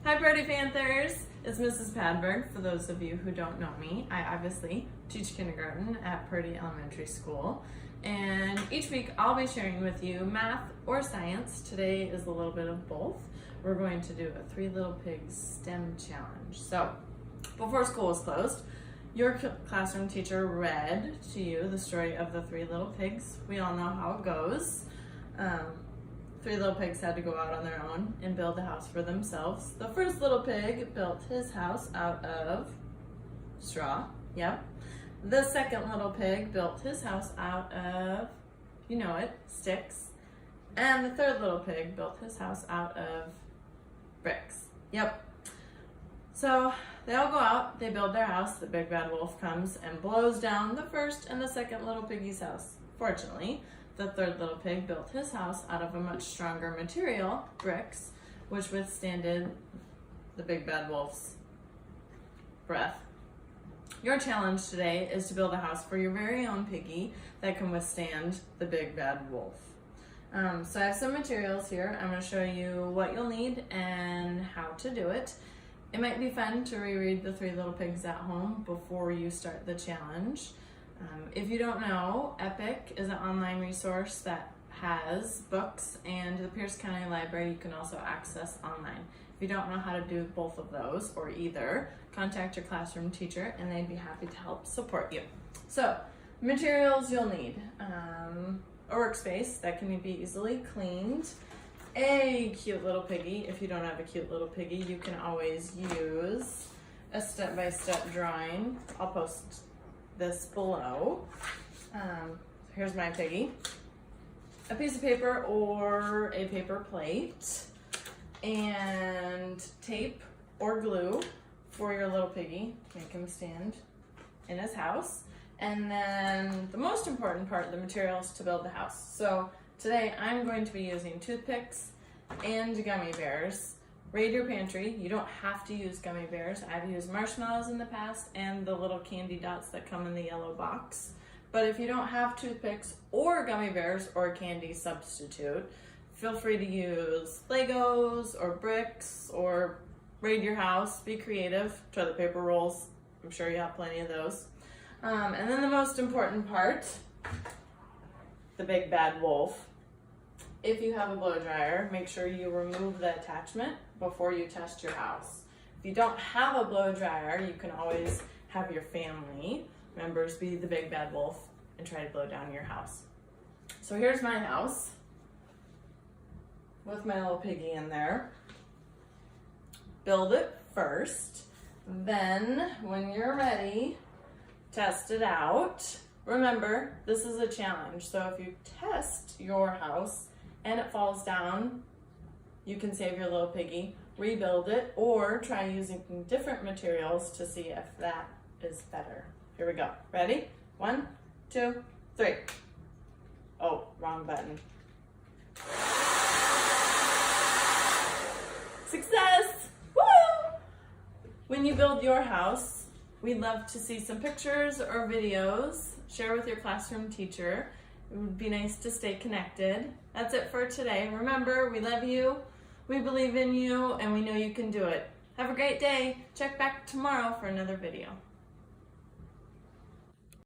Hi Birdie Panthers! It's Mrs. Padberg, for those of you who don't know me. I obviously teach kindergarten at Purdy Elementary School, and each week I'll be sharing with you math or science. Today is a little bit of both. We're going to do a Three Little Pigs STEM challenge. So, before school was closed, your classroom teacher read to you the story of the Three Little Pigs. We all know how it goes. Three little pigs had to go out on their own and build a house for themselves. The first little pig built his house out of straw. Yep. The second little pig built his house out of, you know it, sticks. And the third little pig built his house out of bricks. Yep. So they all go out, they build their house. The big bad wolf comes and blows down the first and the second little piggy's house. Fortunately, the third little pig built his house out of a much stronger material, bricks, which withstanded the big bad wolf's breath. Your challenge today is to build a house for your very own piggy that can withstand the big bad wolf. So I have some materials here. I'm going to show you what you'll need and how to do it. It might be fun to reread the Three Little Pigs at home before you start the challenge. If you don't know, Epic is an online resource that has books, and the Pierce County Library you can also access online. If you don't know how to do both of those or either, contact your classroom teacher and they'd be happy to help support you. So, materials you'll need. A workspace that can be easily cleaned. A cute little piggy. If you don't have a cute little piggy, you can always use a step-by-step drawing. I'll post this below. Here's my piggy. A piece of paper or a paper plate, and tape or glue for your little piggy. Make him stand in his house. And then the most important part, the materials to build the house. So today I'm going to be using toothpicks and gummy bears. Raid your pantry. You don't have to use gummy bears. I've used marshmallows in the past and the little candy dots that come in the yellow box. But if you don't have toothpicks or gummy bears or a candy substitute, feel free to use Legos or bricks or raid your house. Be creative. Toilet paper rolls. I'm sure you have plenty of those. And then the most important part, the big bad wolf. If you have a blow dryer, make sure you remove the attachment before you test your house. If you don't have a blow dryer, you can always have your family members be the big bad wolf and try to blow down your house. So here's my house with my little piggy in there. Build it first. Then when you're ready, test it out. Remember, this is a challenge. So if you test your house and it falls down, you can save your little piggy, rebuild it, or try using different materials to see if that is better. Here we go. Ready? 1, 2, 3. Oh, wrong button. Success! Woo! When you build your house, we'd love to see some pictures or videos. Share with your classroom teacher. It would be nice to stay connected. That's it for today. Remember, we love you, we believe in you, and we know you can do it. Have a great day. Check back tomorrow for another video.